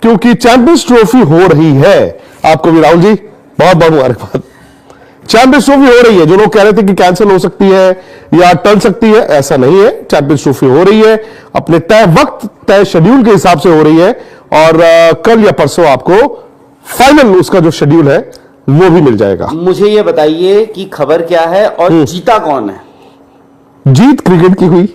क्योंकि champions trophy हो रही है। आपको भी राहुल जी बहुत बहुत मुबारकबाद। चैंपियंस ट्रॉफी हो रही है। जो लोग कह रहे थे कि कैंसिल हो सकती है या टल सकती है, ऐसा नहीं है। चैंपियंस ट्रॉफी हो रही है, अपने तय वक्त तय शेड्यूल के हिसाब से हो रही है और कल या परसों आपको फाइनल उसका जो शेड्यूल है वो भी मिल जाएगा। मुझे ये बताइए कि खबर क्या है और जीता कौन है? जीत क्रिकेट की हुई।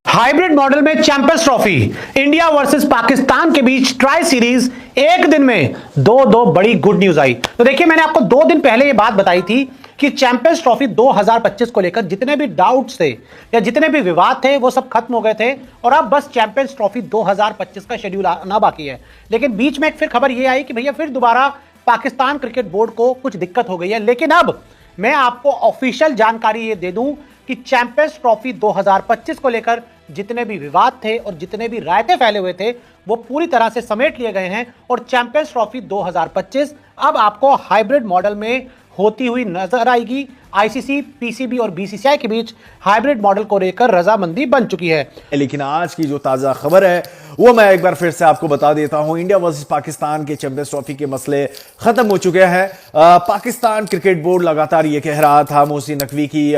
हाइब्रिड मॉडल में champions trophy India versus Pakistan के बीच ट्राई सीरीज एक दिन में दो बड़ी गुड न्यूज आई। तो देखिए, मैंने आपको 2 दिन पहले ये बात बताई थी कि चैंपियंस ट्रॉफी 2025 को लेकर जितने भी डाउट्स थे या जितने भी विवाद थे वो सब खत्म हो गए थे और अब बस चैंपियंस ट्रॉफी 2025 का शेड्यूल आना बाकी है। लेकिन बीच में एक फिर खबर ये आई कि भैया फिर दोबारा पाकिस्तान क्रिकेट बोर्ड को कुछ दिक्कत हो गई है। लेकिन अब मैं आपको ऑफिशियल जानकारी ये दे दूं कि चैंपियंस ट्रॉफी 2025 को लेकर जितने भी विवाद थे और जितने भी रायते फैले हुए थे वो पूरी तरह से समेट लिए गए हैं और चैंपियंस ट्रॉफी 2025 अब आपको हाइब्रिड मॉडल में होती हुई नजर आएगी। आईसीसी, पीसीबी और बीसीसीआई के बीच हाइब्रिड मॉडल को लेकर रजामंदी बन चुकी है। लेकिन आज की जो ताजा खबर है वो मैं एक बार फिर से आपको बता देता हूं। इंडिया वर्सेस पाकिस्तान के चैंपियंस ट्रॉफी के मसले खत्म हो चुके हैं। पाकिस्तान क्रिकेट बोर्ड लगातार ये कह रहा था मोहसिन नकवी की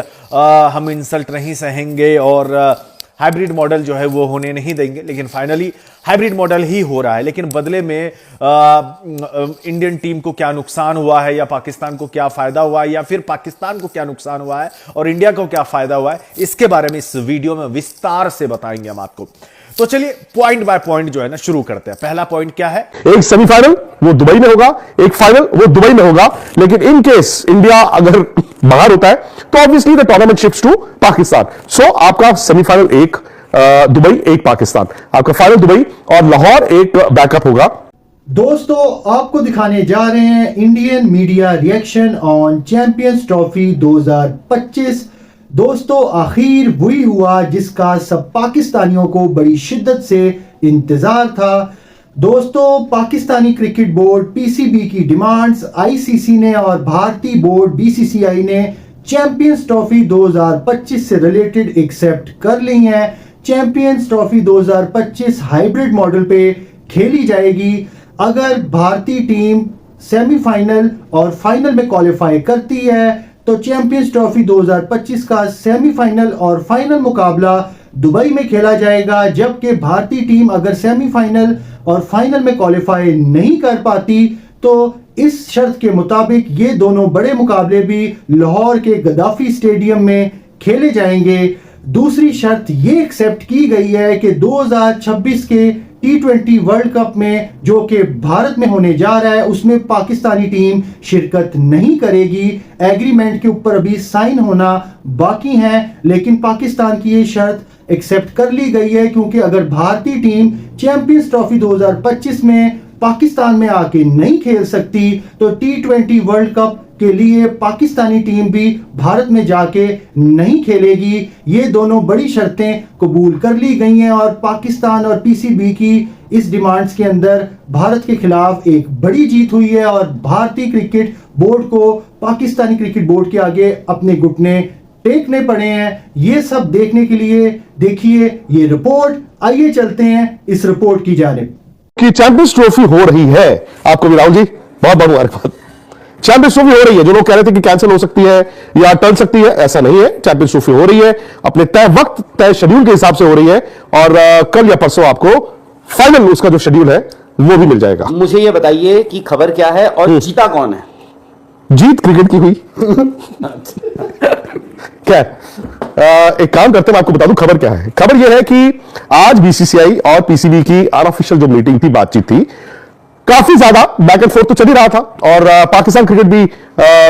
हम इंसल्ट नहीं सहेंगे और हाइब्रिड मॉडल जो है वो होने नहीं देंगे, लेकिन फाइनली हाइब्रिड मॉडल ही हो रहा है। लेकिन बदले में इंडियन टीम को क्या नुकसान हुआ है या पाकिस्तान को क्या फायदा हुआ है या फिर पाकिस्तान को क्या नुकसान हुआ है और इंडिया को क्या फायदा हुआ है, इसके बारे में इस वीडियो में विस्तार से बताएंगे हम आपको। तो चलिए पॉइंट बाय पॉइंट जो है ना शुरू करते हैं। पहला पॉइंट क्या है? एक सेमीफाइनल वो दुबई में होगा, एक फाइनल वो दुबई में होगा। लेकिन इन केस इंडिया अगर बाहर होता है तो obviously the tournament shifts to Pakistan. So आपका सेमीफाइनल एक दुबई, एक पाकिस्तान, आपका फाइनल दुबई और लाहौर एक बैकअप होगा। दोस्तों, आपको दिखाने जा रहे हैं Indian media reaction on champions trophy 2025। दोस्तों, आखिर वही हुआ जिसका सब पाकिस्तानियों को बड़ी शिद्दत से इंतजार था। दोस्तों, पाकिस्तानी क्रिकेट बोर्ड पीसीबी की डिमांड्स आईसीसी ने और भारतीय बोर्ड बीसीसीआई ने चैंपियंस ट्रॉफी 2025 से रिलेटेड एक्सेप्ट कर ली हैं। चैंपियंस ट्रॉफी 2025 हाइब्रिड मॉडल पे खेली जाएगी। अगर भारतीय टीम सेमीफाइनल और फाइनल में क्वालिफाई करती है तो चैंपियंस ट्रॉफी 2025 का सेमीफाइनल और फाइनल मुकाबला दुबई में खेला जाएगा। जबकि भारतीय टीम अगर सेमीफाइनल और फाइनल में क्वालिफाई नहीं कर पाती तो इस शर्त के मुताबिक ये दोनों बड़े मुकाबले भी लाहौर के गद्दाफी स्टेडियम में खेले जाएंगे। दूसरी शर्त ये एक्सेप्ट की गई है कि 2026 के T20 वर्ल्ड कप में जो कि भारत में होने जा रहा है उसमें पाकिस्तानी टीम शिरकत नहीं करेगी। एग्रीमेंट के ऊपर अभी साइन होना बाकी है, लेकिन पाकिस्तान की ये शर्त एक्सेप्ट कर ली गई है क्योंकि अगर भारतीय टीम चैंपियंस ट्रॉफी 2025 में पाकिस्तान में आके नहीं खेल सकती तो T20 वर्ल्ड कप के लिए पाकिस्तानी टीम भी भारत में जाके नहीं खेलेगी। ये दोनों बड़ी शर्तें कबूल कर ली गई हैं और पाकिस्तान और पीसीबी की इस डिमांड्स के अंदर भारत के खिलाफ एक बड़ी जीत हुई है और भारतीय क्रिकेट बोर्ड को पाकिस्तानी क्रिकेट बोर्ड के आगे अपने घुटने टेकने पड़े हैं। ये सब देखने के लिए देखिए ये रिपोर्ट। आइए चलते हैं इस रिपोर्ट की जानिब। कि चैंपियंस ट्रॉफी हो रही है। आपको भी राहुल जी बहुत बहुत मुबारकबाद। चैंपियंस ट्रॉफी हो रही है। जो लोग कह रहे थे कि कैंसिल हो सकती है या टल सकती है, ऐसा नहीं है। चैंपियंस ट्रॉफी हो रही है, अपने तय वक्त तय शेड्यूल के हिसाब से हो रही है और कल या परसों आपको फाइनल उसका जो शेड्यूल है वो भी मिल जाएगा। मुझे ये बताइए कि खबर क्या है और जीता कौन है? जीत क्रिकेट की हुई। क्या एक काम करते हैं, मैं आपको बता दूं खबर क्या है। खबर यह है कि आज बीसीसीआई और पीसीबी की अनऑफिशियल जो मीटिंग थी, बातचीत थी, काफी ज्यादा बैक एंड फोर्थ तो चल ही रहा था और पाकिस्तान क्रिकेट भी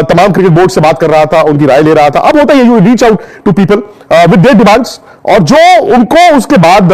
तमाम क्रिकेट बोर्ड से बात कर रहा था, उनकी राय ले रहा था। अब होता है you reach out to people with their demands और जो उनको उसके बाद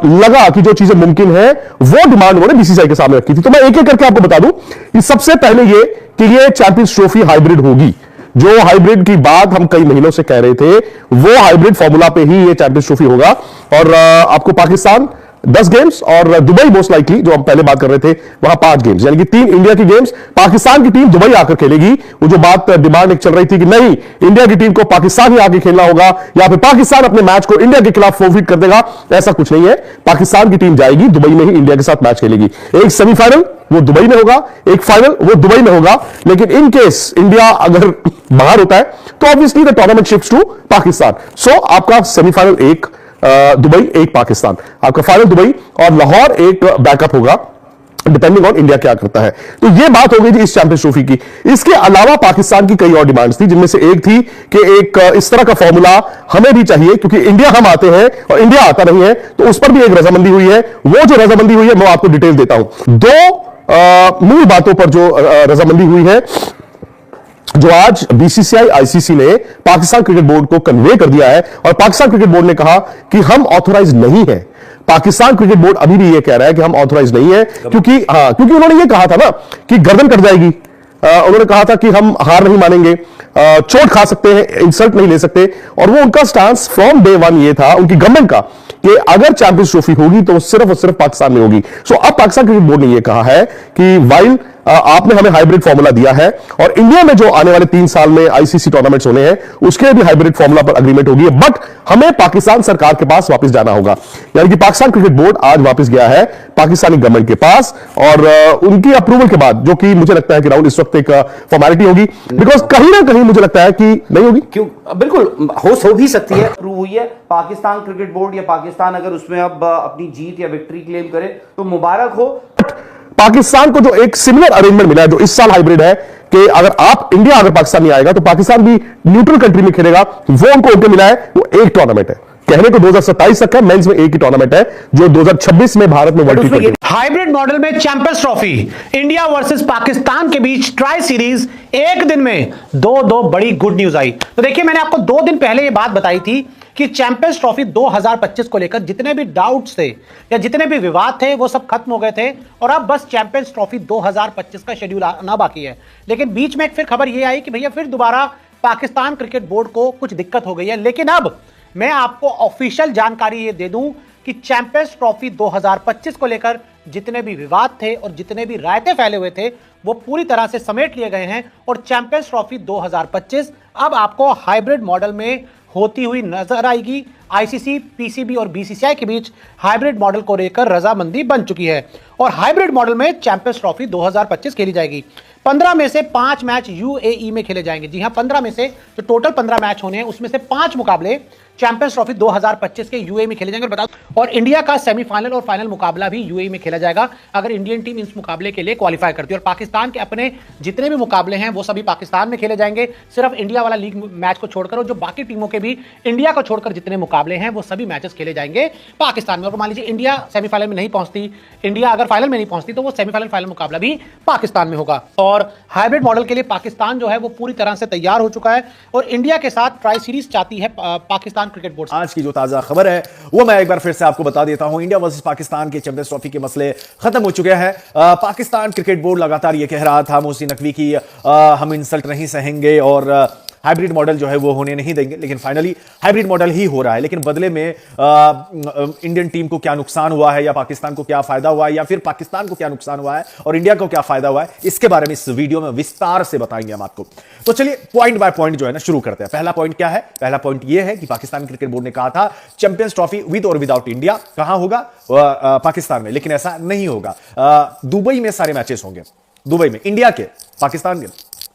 लगा कि जो चीजें मुमकिन है वो डिमांड उन्होंने बीसीसीआई के सामने रखी थी। तो मैं एक एक करके आपको बता दूं कि सबसे पहले ये कि ये चैंपियंस ट्रॉफी हाइब्रिड होगी। जो हाइब्रिड की बात हम कई महीनों से कह रहे थे वो हाइब्रिड फॉर्मूला पे ही ये चैंपियंस ट्रॉफी होगा और आपको पाकिस्तान 10 गेम्स और दुबई मोस्ट लाइकली जो हम पहले बात कर रहे थे वहां 5 गेम्स, यानी कि 3 इंडिया की गेम्स पाकिस्तान की टीम दुबई आकर खेलेगी। वो जो बात डिमांड एक चल रही थी कि नहीं इंडिया की टीम को पाकिस्तान ही आके खेलना होगा या फिर पाकिस्तान अपने मैच को इंडिया के खिलाफ फोरफिट कर देगा, ऐसा कुछ नहीं है। पाकिस्तान की टीम जाएगी दुबई में ही इंडिया के साथ मैच खेलेगी। एक सेमीफाइनल वो दुबई में होगा, एक फाइनल वो दुबई में होगा, लेकिन इन केस इंडिया अगर बाहर होता है तो obviously the tournament shifts to Pakistan. So आपका सेमीफाइनल एक दुबई, एक पाकिस्तान, आपका फाइनल दुबई और लाहौर एक बैकअप होगा डिपेंडिंग ऑन इंडिया क्या करता है। तो यह बात हो गई थी इस चैंपियंस ट्रॉफी की। इसके अलावा पाकिस्तान की कई और डिमांड्स थी, जिनमें से एक थी कि एक इस तरह का फॉर्मूला हमें भी चाहिए, क्योंकि इंडिया हम आते हैं और इंडिया आता नहीं है, तो उस पर भी एक रजामंदी हुई है। वो जो रजामंदी हुई है मैं आपको डिटेल देता हूं। दो मूल बातों पर जो रजामंदी हुई है, जो आज बीसीसीआई आईसीसी ने पाकिस्तान क्रिकेट बोर्ड को कन्वे कर दिया है, और पाकिस्तान क्रिकेट बोर्ड ने कहा कि हम ऑथोराइज नहीं है। पाकिस्तान क्रिकेट बोर्ड अभी भी यह कह रहा है कि हम ऑथोराइज नहीं है, क्योंकि उन्होंने यह कहा था ना कि गर्दन कट जाएगी। उन्होंने कहा था कि हम हार नहीं मानेंगे, चोट खा सकते हैं, इंसल्ट नहीं ले सकते, और वो उनका स्टांस फ्रॉम डे वन ये था उनकी गवर्नमेंट का कि अगर चैंपियंस ट्रॉफी होगी तो सिर्फ और सिर्फ पाकिस्तान में होगी। सो अब पाकिस्तान क्रिकेट बोर्ड ने यह कहा है कि वाइल आपने हमें हाइब्रिड फॉर्मूला दिया है और इंडिया में जो आने वाले 3 साल में आईसीसी टूर्नामेंट्स होने हैं उसके लिए भी हाइब्रिड फॉर्मूला पर अग्रीमेंट होगी, बट हमें पाकिस्तान सरकार के पास वापस जाना होगा। यानी कि पाकिस्तान क्रिकेट बोर्ड आज वापस गया है पाकिस्तानी गवर्नमेंट के पास, और उनकी अप्रूवल के बाद, जो कि मुझे लगता है कि राहुल इस वक्त एक फॉर्मेलिटी होगी, बिकॉज कहीं ना कहीं मुझे लगता है कि नहीं होगी। क्यों, बिल्कुल हो भी सकती है। अप्रूव हुई है पाकिस्तान क्रिकेट बोर्ड, या पाकिस्तान अगर उसमें अब अपनी जीत या विक्ट्री क्लेम करे तो मुबारक हो। पाकिस्तान को जो एक सिमिलर अरेंजमेंट मिला है जो इस साल हाइब्रिड है कि अगर आप इंडिया अगर पाकिस्तान नहीं आएगा तो पाकिस्तान भी न्यूट्रल कंट्री में खेलेगा, वो उनको मिला है। वो एक टूर्नामेंट है, कहने को 2027 तक है, मेंस में एक ही टूर्नामेंट है जो 2026 में भारत में वर्ल्ड टी20 हाइब्रिड मॉडल में champions trophy India versus Pakistan के बीच ट्राई सीरीज एक दिन में दो बड़ी गुड न्यूज आई। तो देखिए मैंने आपको 2 दिन पहले ये बात बताई थी कि चैंपियंस ट्रॉफी 2025 को लेकर जितने भी डाउट्स थे या जितने भी विवाद थे वो सब खत्म हो गए थे, और अब बस चैंपियंस ट्रॉफी 2025 का शेड्यूल आना बाकी है। लेकिन बीच में एक फिर खबर ये आई कि भैया फिर दोबारा पाकिस्तान क्रिकेट बोर्ड को कुछ दिक्कत हो गई है। लेकिन अब मैं आपको ऑफिशियल जानकारी ये दे दूं कि चैंपियंस ट्रॉफी 2025 को लेकर जितने भी विवाद थे और जितने भी रायते फैले हुए थे वो पूरी तरह से समेट लिए गए हैं, और चैंपियंस ट्रॉफी 2025 अब आपको हाइब्रिड मॉडल में होती हुई नजर आएगी। आईसीसी, पीसीबी और बीसीसीआई के बीच हाइब्रिड मॉडल को लेकर रजामंदी बन चुकी है, और हाइब्रिड मॉडल में चैंपियंस ट्रॉफी 2025 खेली जाएगी। 15 में से 5 मैच यूएई में खेले जाएंगे। जी हां, 15 में से जो टोटल 15 मैच होने हैं उसमें से 5 मुकाबले चैंपियंस ट्रॉफी 2025 के यूएई में खेले जाएंगे। बता दूं, और इंडिया का सेमीफाइनल और फाइनल मुकाबला भी यूएई में खेला जाएगा अगर इंडियन टीम इस मुकाबले के लिए क्वालिफाई करती है। और पाकिस्तान के अपने जितने भी मुकाबले हैं वो सभी पाकिस्तान में खेले जाएंगे, सिर्फ इंडिया वाला लीग मैच को छोड़कर, और जो बाकी टीमों के भी इंडिया को छोड़कर जितने मुकाबले हैं वो सभी मैचेस खेले जाएंगे पाकिस्तान में। और मान लीजिए इंडिया सेमीफाइनल में नहीं पहुंचती, इंडिया अगर फाइनल में नहीं पहुंचती तो वो सेमीफाइनल फाइनल मुकाबला भी पाकिस्तान में होगा। और हाइब्रिड मॉडल के लिए पाकिस्तान जो है वो पूरी तरह से तैयार हो चुका है, और इंडिया के साथ ट्राई सीरीज चाहती है पाकिस्तान क्रिकेट बोर्ड। आज की जो ताजा खबर है वो मैं एक बार फिर से आपको बता देता हूं। इंडिया वर्सेस पाकिस्तान के चैंपियंस ट्रॉफी के मसले खत्म हो चुके हैं। पाकिस्तान क्रिकेट बोर्ड लगातार ये कह रहा था मोहसिन नकवी की हम इंसल्ट नहीं सहेंगे और हाइब्रिड मॉडल जो है वो होने नहीं देंगे, लेकिन फाइनली हाइब्रिड मॉडल ही हो रहा है। लेकिन बदले में इंडियन टीम को क्या नुकसान हुआ है, या पाकिस्तान को क्या फायदा हुआ है, या फिर पाकिस्तान को क्या नुकसान हुआ है और इंडिया को क्या फायदा हुआ है, इसके बारे में इस वीडियो में विस्तार से बताएंगे हम आपको। तो चलिए पॉइंट बाय पॉइंट जो है ना शुरू करते हैं। पहला पॉइंट क्या है? पहला पॉइंट यह है कि पाकिस्तान क्रिकेट बोर्ड ने कहा था चैंपियंस ट्रॉफी विद और विदाउट इंडिया कहां होगा? पाकिस्तान में। लेकिन ऐसा नहीं होगा, दुबई में सारे मैचेस होंगे। दुबई में इंडिया के, पाकिस्तान के,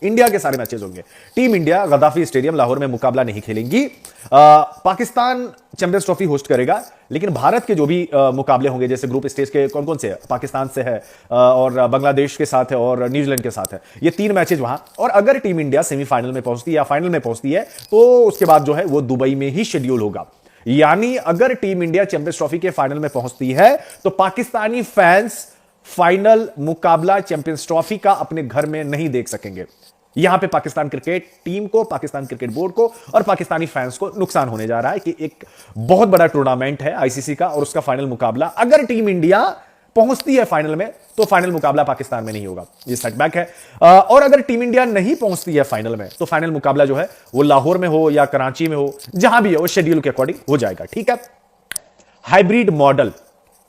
इंडिया के सारे मैचेस होंगे। Team India Gaddafi stadium Lahore में मुकाबला नहीं खेलेंगी। पाकिस्तान चैंपियंस ट्रॉफी होस्ट करेगा, लेकिन भारत के जो भी मुकाबले होंगे, जैसे ग्रुप स्टेज के कौन कौन से, पाकिस्तान से है और बांग्लादेश के साथ है और न्यूजीलैंड के साथ है, ये 3 मैचेस वहां। और अगर टीम इंडिया सेमीफाइनल में पहुंचती है या फाइनल में पहुंचती है तो उसके बाद जो है वो दुबई में ही शेड्यूल होगा। यानी अगर टीम इंडिया चैंपियंस ट्रॉफी के फाइनल में पहुंचती है तो पाकिस्तानी फैंस फाइनल मुकाबला चैंपियंस ट्रॉफी का अपने घर में नहीं देख सकेंगे। यहां पे पाकिस्तान क्रिकेट टीम को, पाकिस्तान क्रिकेट बोर्ड को और पाकिस्तानी फैंस को नुकसान होने जा रहा है कि एक बहुत बड़ा टूर्नामेंट है आईसीसी का और उसका फाइनल मुकाबला अगर टीम इंडिया पहुंचती है फाइनल में तो फाइनल मुकाबला पाकिस्तान में नहीं होगा। ये सेटबैक है। और अगर टीम इंडिया नहीं पहुंचती है फाइनल में तो फाइनल मुकाबला जो है वो लाहौर में हो या कराची में हो, जहां भी हो शेड्यूल के अकॉर्डिंग हो जाएगा। ठीक है। हाइब्रिड मॉडल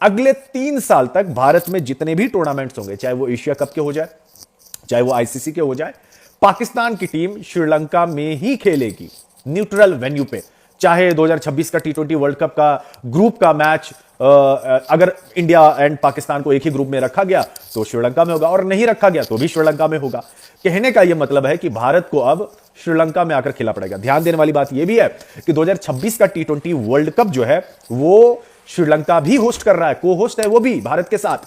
अगले 3 साल तक भारत में जितने भी टूर्नामेंट्स होंगे, चाहे वो एशिया कप के हो जाए, चाहे वो आईसीसी के हो जाए, पाकिस्तान की टीम श्रीलंका में ही खेलेगी, न्यूट्रल वेन्यू पे। चाहे 2026 का T20 वर्ल्ड कप का ग्रुप का मैच अगर इंडिया एंड पाकिस्तान को एक ही ग्रुप में रखा गया तो श्रीलंका में होगा, और नहीं रखा गया तो भी श्रीलंका में होगा। कहने का यह मतलब है कि भारत को अब श्रीलंका में आकर खेलना पड़ेगा। ध्यान देने वाली बात यह भी है कि 2026 का T20 वर्ल्ड कप जो है वो श्रीलंका भी होस्ट कर रहा है, को होस्ट है वो भी भारत के साथ,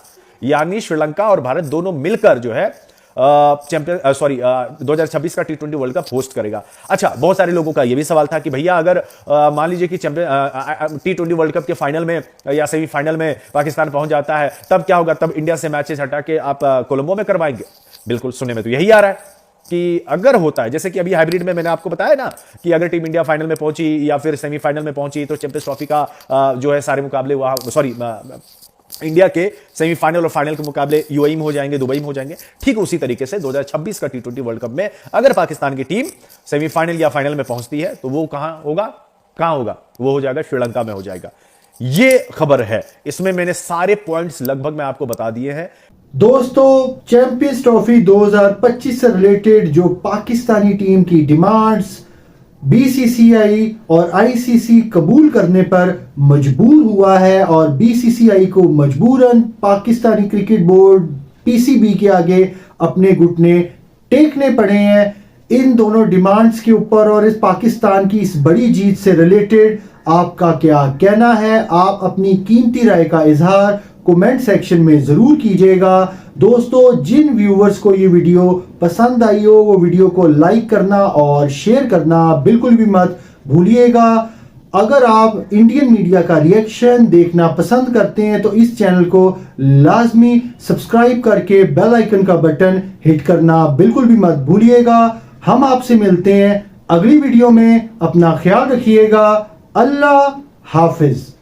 यानी श्रीलंका और भारत दोनों मिलकर जो है 2026 का T20 वर्ल्ड कप होस्ट करेगा। अच्छा, बहुत सारे लोगों का यह भी सवाल था कि भैया अगर मान लीजिए कि T20 वर्ल्ड कप के फाइनल में या सेमीफाइनल में पाकिस्तान पहुंच जाता है, तब क्या होगा? तब इंडिया से मैचेस हटा के आप कोलंबो में करवाएंगे? बिल्कुल, सुनने में तो यही आ रहा है कि अगर होता है, जैसे कि अभी हाइब्रिड में मैंने आपको बताया ना कि अगर टीम इंडिया फाइनल में पहुंची या फिर सेमीफाइनल में पहुंची तो चैंपियंस ट्रॉफी का जो है सारे मुकाबले वहां इंडिया के सेमीफाइनल और फाइनल के मुकाबले यूएई में हो जाएंगे, दुबई में हो जाएंगे। ठीक उसी तरीके से 2026 का T20 वर्ल्ड कप में अगर पाकिस्तान की टीम सेमीफाइनल या फाइनल में पहुंचती है तो वो कहां होगा? वो हो जाएगा श्रीलंका में हो जाएगा। ये खबर है, इसमें मैंने सारे पॉइंट्स लगभग मैं आपको बता दिए हैं। दोस्तों, चैंपियंस ट्रॉफी 2025 से रिलेटेड जो पाकिस्तानी टीम की डिमांड्स बीसीसीआई और आईसीसी कबूल करने पर मजबूर हुआ है और बीसीसीआई को मजबूरन पाकिस्तानी क्रिकेट बोर्ड पीसीबी के आगे अपने घुटने टेकने पड़े हैं इन दोनों डिमांड्स के ऊपर। और इस पाकिस्तान की इस बड़ी जीत से रिलेटेड आपका क्या कहना है? आप अपनी कीमती राय का इजहार कमेंट सेक्शन में जरूर कीजिएगा। दोस्तों, जिन व्यूवर्स को ये वीडियो पसंद आई हो वो वीडियो को लाइक करना और शेयर करना बिल्कुल भी मत भूलिएगा। अगर आप इंडियन मीडिया का रिएक्शन देखना पसंद करते हैं तो इस चैनल को लाजमी सब्सक्राइब करके बेल आइकन का बटन हिट करना बिल्कुल भी मत भूलिएगा। हम आपसे मिलते हैं अगली वीडियो में। अपना ख्याल रखिएगा। अल्लाह हाफिज।